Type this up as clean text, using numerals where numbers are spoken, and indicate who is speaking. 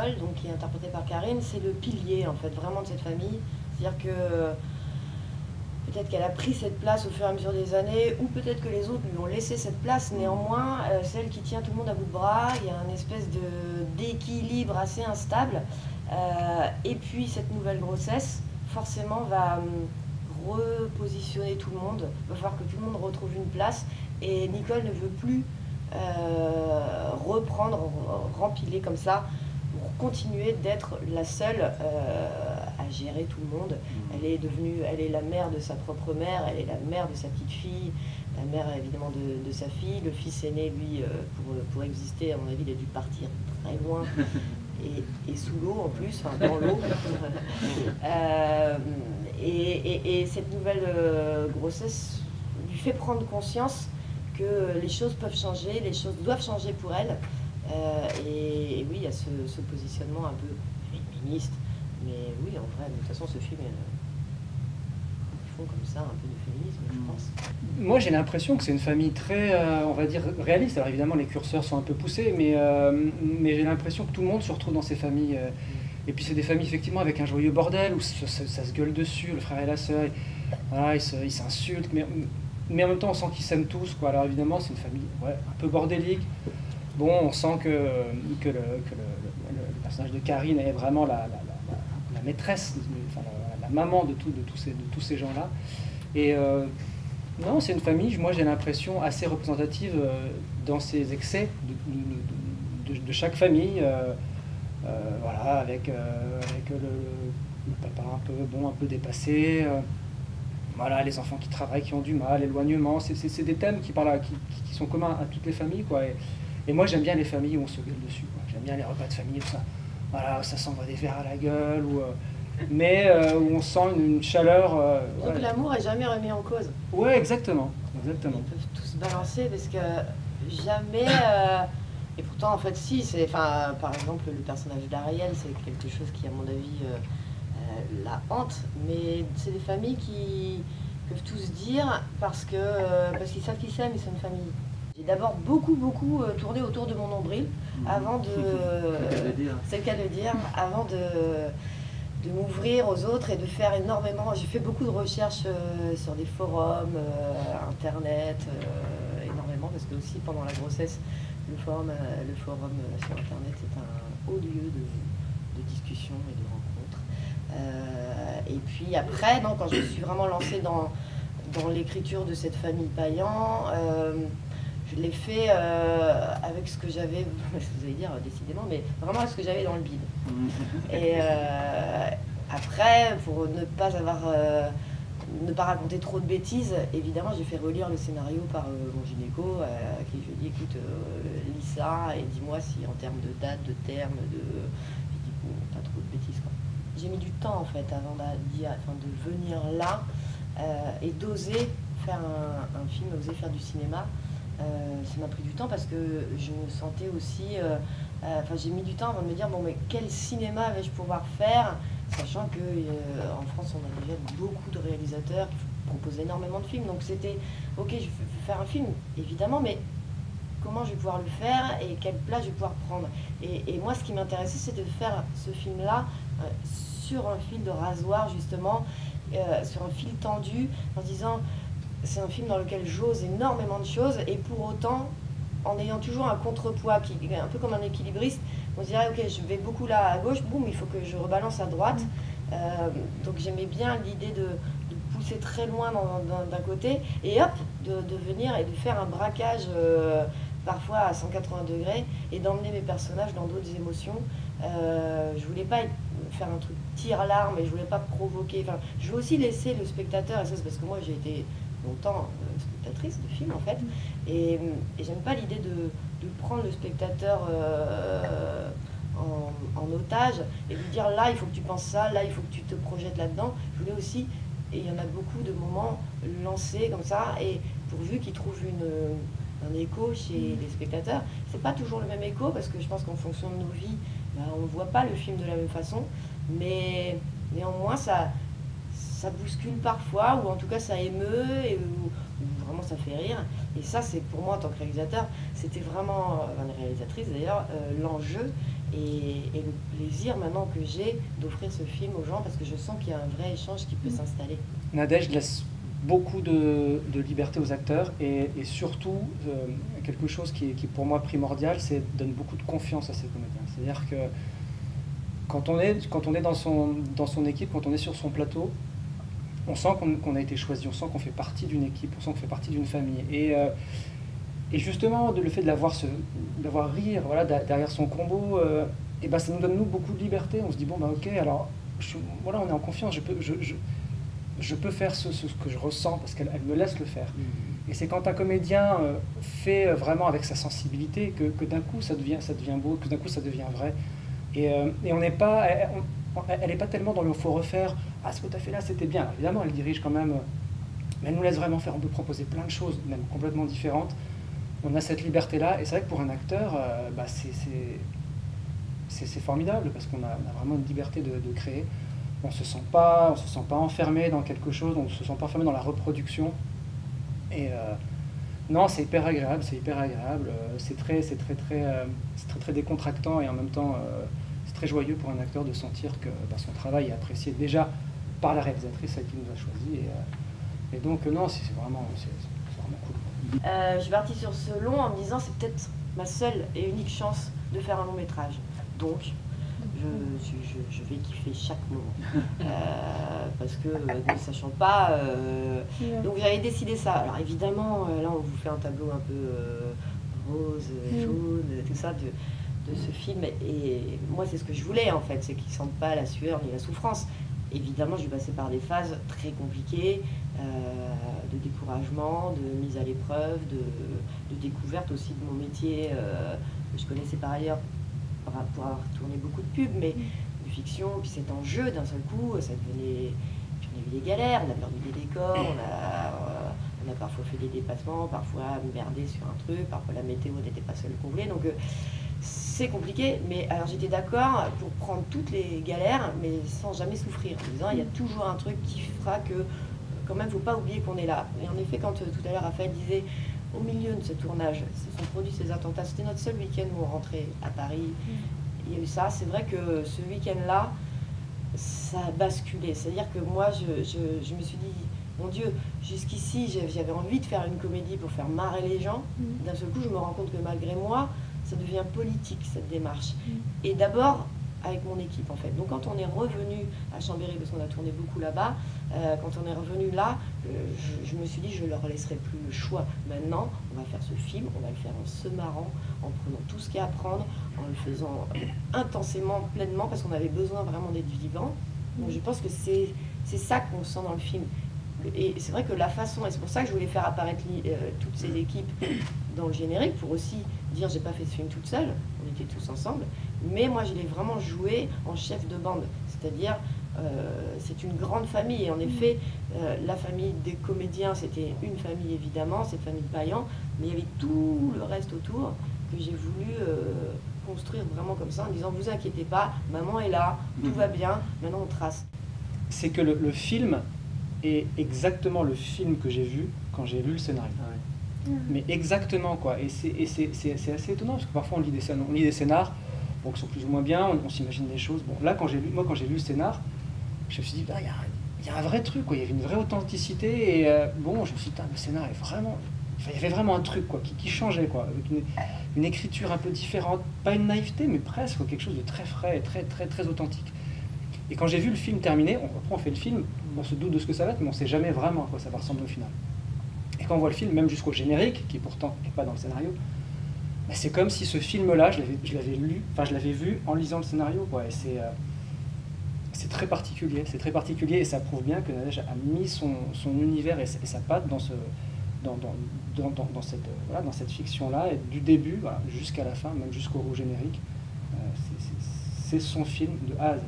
Speaker 1: Nicole, donc, qui est interprétée par Karine, c'est le pilier en fait vraiment de cette famille. C'est-à-dire que peut-être qu'elle a pris cette place au fur et à mesure des années, ou peut-être que les autres lui ont laissé cette place. Néanmoins, celle qui tient tout le monde à bout de bras, il y a une espèce d'équilibre assez instable. Et puis cette nouvelle grossesse, forcément, va repositionner tout le monde. Il va falloir que tout le monde retrouve une place. Et Nicole ne veut plus reprendre, rempiler comme ça, pour continuer d'être la seule à gérer tout le monde. Elle est la mère de sa propre mère, elle est la mère de sa petite fille, la mère évidemment de sa fille. Le fils aîné, lui, pour exister, à mon avis, il a dû partir très loin et sous l'eau en plus, enfin dans l'eau. Et cette nouvelle grossesse lui fait prendre conscience que les choses peuvent changer, les choses doivent changer pour elle. Et oui, il y a ce positionnement un peu féministe. Mais oui, en vrai, de toute façon, ce film, ils font comme ça un peu de féminisme, je pense.
Speaker 2: Moi, j'ai l'impression que c'est une famille très, on va dire, réaliste. Alors évidemment, les curseurs sont un peu poussés, mais j'ai l'impression que tout le monde se retrouve dans ces familles. Et puis c'est des familles, effectivement, avec un joyeux bordel, où ça se gueule dessus, le frère et la sœur, voilà, ils s'insultent, mais en même temps, on sent qu'ils s'aiment tous, quoi. Alors évidemment, c'est une famille un peu bordélique. Bon, on sent que le personnage de Karine est vraiment la maîtresse, enfin, la maman de tous ces gens-là. Et non, c'est une famille, moi j'ai l'impression, assez représentative dans ses excès de chaque famille. Voilà, avec le papa un peu dépassé. Voilà, les enfants qui travaillent, qui ont du mal, l'éloignement, c'est des thèmes qui sont communs à toutes les familles, quoi. Et moi, j'aime bien les familles où on se gueule dessus, quoi. J'aime bien les repas de famille, tout ça. Voilà, ça s'envoie des verres à la gueule, mais où on sent une chaleur.
Speaker 1: Donc l'amour est jamais remis en cause.
Speaker 2: Ouais, exactement.
Speaker 1: Ils peuvent tous balancer parce que jamais. Et pourtant, en fait, si, par exemple, le personnage d'Ariel, c'est quelque chose qui, à mon avis, la hante, mais c'est des familles qui peuvent tous dire parce qu'ils savent qu'ils s'aiment, ils sont une famille. J'ai d'abord beaucoup tourné autour de mon nombril avant de... C'est le cas de le dire, avant de m'ouvrir aux autres et de faire énormément... J'ai fait beaucoup de recherches sur des forums, internet, énormément, parce que aussi pendant la grossesse, le forum sur internet, c'est un haut lieu de discussion et de rencontres. Et puis après, quand je me suis vraiment lancée dans l'écriture de cette famille Payan, je l'ai fait avec ce que j'avais, vous allez dire décidément, mais vraiment avec ce que j'avais dans le bide. Et après, pour ne pas raconter trop de bêtises, évidemment, j'ai fait relire le scénario par mon gynéco, à qui je lui ai dit, écoute, lis ça et dis-moi si en termes de date, de terme, il dit pas trop de bêtises, quoi. J'ai mis du temps en fait avant de venir là et d'oser faire un film, oser faire du cinéma. Ça m'a pris du temps parce que je me sentais aussi... j'ai mis du temps avant de me dire, bon, mais quel cinéma vais-je pouvoir faire, sachant qu'en France, on a déjà beaucoup de réalisateurs qui proposent énormément de films. Donc c'était, ok, je vais faire un film, évidemment, mais comment je vais pouvoir le faire et quelle place je vais pouvoir prendre. Et moi, ce qui m'intéressait, c'est de faire ce film-là sur un fil de rasoir, justement, sur un fil tendu, en disant... C'est un film dans lequel j'ose énormément de choses et pour autant, en ayant toujours un contrepoids qui est un peu comme un équilibriste, on se dirait ok, je vais beaucoup là à gauche, boum, il faut que je rebalance à droite. Donc j'aimais bien l'idée de pousser très loin d'un côté et hop, de venir et de faire un braquage parfois à 180 degrés et d'emmener mes personnages dans d'autres émotions. Je voulais pas faire un truc tire-larme et je voulais pas provoquer. Enfin, je veux aussi laisser le spectateur, et ça c'est parce que moi j'ai été longtemps spectatrice de films en fait, et j'aime pas l'idée de prendre le spectateur en otage et lui dire là il faut que tu penses ça, là il faut que tu te projettes là-dedans. Je voulais aussi, et il y en a beaucoup de moments lancés comme ça, et pourvu qu'ils trouvent un écho chez les spectateurs. C'est pas toujours le même écho parce que je pense qu'en fonction de nos vies, on ne voit pas le film de la même façon, mais néanmoins ça bouscule parfois, ou en tout cas ça émeut, ou vraiment ça fait rire. Et ça, c'est pour moi en tant que réalisateur, c'était vraiment, réalisatrice d'ailleurs, l'enjeu et le plaisir maintenant que j'ai d'offrir ce film aux gens parce que je sens qu'il y a un vrai échange qui peut s'installer.
Speaker 2: Nadège laisse beaucoup de liberté aux acteurs et surtout quelque chose qui est pour moi primordial, c'est donne beaucoup de confiance à ces comédiens. C'est-à-dire que quand on est dans son équipe, quand on est sur son plateau, on sent qu'on a été choisi, on sent qu'on fait partie d'une équipe, on sent qu'on fait partie d'une famille. Et justement, le fait de l'avoir rire voilà, derrière son combo, et ben ça nous donne beaucoup de liberté. On se dit, bon, bah, ok, alors voilà, on est en confiance, je peux faire ce que je ressens parce qu'elle me laisse le faire. Et c'est quand un comédien fait vraiment avec sa sensibilité que d'un coup ça devient beau, que d'un coup ça devient vrai. Et on n'est pas, elle n'est pas tellement dans le faut refaire. Ah, ce que tu as fait là, c'était bien. Alors, évidemment, elle dirige quand même, mais elle nous laisse vraiment faire. On peut proposer plein de choses, même complètement différentes. On a cette liberté-là, et c'est vrai que pour un acteur, bah, c'est formidable parce qu'on a vraiment une liberté de créer. On se sent pas enfermé dans quelque chose, on ne se sent pas enfermé dans la reproduction. Et non, c'est hyper agréable, c'est très décontractant et en même temps c'est très joyeux pour un acteur de sentir que bah, son travail est apprécié déjà par la réalisatrice avec qui nous a choisi. Et donc non, c'est vraiment cool.
Speaker 1: Je suis partie sur ce long en me disant c'est peut-être ma seule et unique chance de faire un long métrage. Donc je vais kiffer chaque moment parce que ne sachant pas donc j'avais décidé ça. Alors évidemment là on vous fait un tableau un peu rose, jaune, tout ça de ce film et moi c'est ce que je voulais en fait, c'est qu'ils sentent pas la sueur ni la souffrance. Évidemment, je suis passée par des phases très compliquées, de découragement, de mise à l'épreuve, de découverte aussi de mon métier que je connaissais par ailleurs pour avoir tourné beaucoup de pubs, mais de fiction, puis cet enjeu d'un seul coup, ça devenait... Puis on a eu des galères, on a perdu des décors, on a parfois fait des dépassements, parfois merdé sur un truc, parfois la météo n'était pas seule comblée, donc c'est compliqué, mais alors j'étais d'accord pour prendre toutes les galères, mais sans jamais souffrir, en disant il y a toujours un truc qui fera que quand même, il ne faut pas oublier qu'on est là. Et en effet, quand tout à l'heure Raphaël disait au milieu de ce tournage, se sont produits ces attentats, c'était notre seul week-end où on rentrait à Paris. Il y a eu ça, c'est vrai que ce week-end-là, ça a basculé. C'est-à-dire que moi, je me suis dit, mon Dieu, jusqu'ici, j'avais envie de faire une comédie pour faire marrer les gens. D'un seul coup, je me rends compte que malgré moi, ça devient politique, cette démarche. Et d'abord, avec mon équipe, en fait. Donc, quand on est revenu à Chambéry, parce qu'on a tourné beaucoup là-bas, quand on est revenu là, je me suis dit, je leur laisserai plus le choix. Maintenant, on va faire ce film, on va le faire en se marrant, en prenant tout ce qu'il y a à prendre, en le faisant intensément, pleinement, parce qu'on avait besoin vraiment d'être vivant. Donc, je pense que c'est ça qu'on sent dans le film. Et c'est vrai que la façon, et c'est pour ça que je voulais faire apparaître toutes ces équipes dans le générique, pour aussi dire j'ai pas fait ce film toute seule, on était tous ensemble, mais moi je l'ai vraiment joué en chef de bande, c'est-à-dire c'est une grande famille, et en effet la famille des comédiens c'était une famille évidemment, cette famille de Payan, mais il y avait tout le reste autour que j'ai voulu construire vraiment comme ça en disant vous inquiétez pas, maman est là, tout va bien, maintenant on trace.
Speaker 2: C'est que le film est exactement le film que j'ai vu quand j'ai lu le scénario. Mais exactement quoi, et c'est assez étonnant parce que parfois on lit des scénars bon, qui sont plus ou moins bien, on s'imagine des choses. Bon, là quand j'ai lu le scénar, je me suis dit il y a un vrai truc quoi, il y avait une vraie authenticité et bon je me suis dit le scénar est vraiment, il y avait vraiment un truc quoi qui changeait quoi, avec une écriture un peu différente, pas une naïveté mais presque quoi, quelque chose de très frais, très authentique. Et quand j'ai vu le film terminé, on fait le film, on se doute de ce que ça va être, mais on ne sait jamais vraiment à quoi ça va ressembler au final. Et quand on voit le film, même jusqu'au générique, qui pourtant n'est pas dans le scénario, bah c'est comme si ce film-là, je l'avais vu en lisant le scénario, quoi. Et c'est très particulier, et ça prouve bien que Nadège a mis son univers et sa patte dans cette fiction-là, et du début jusqu'à la fin, même jusqu'au générique, c'est son film de A à Z.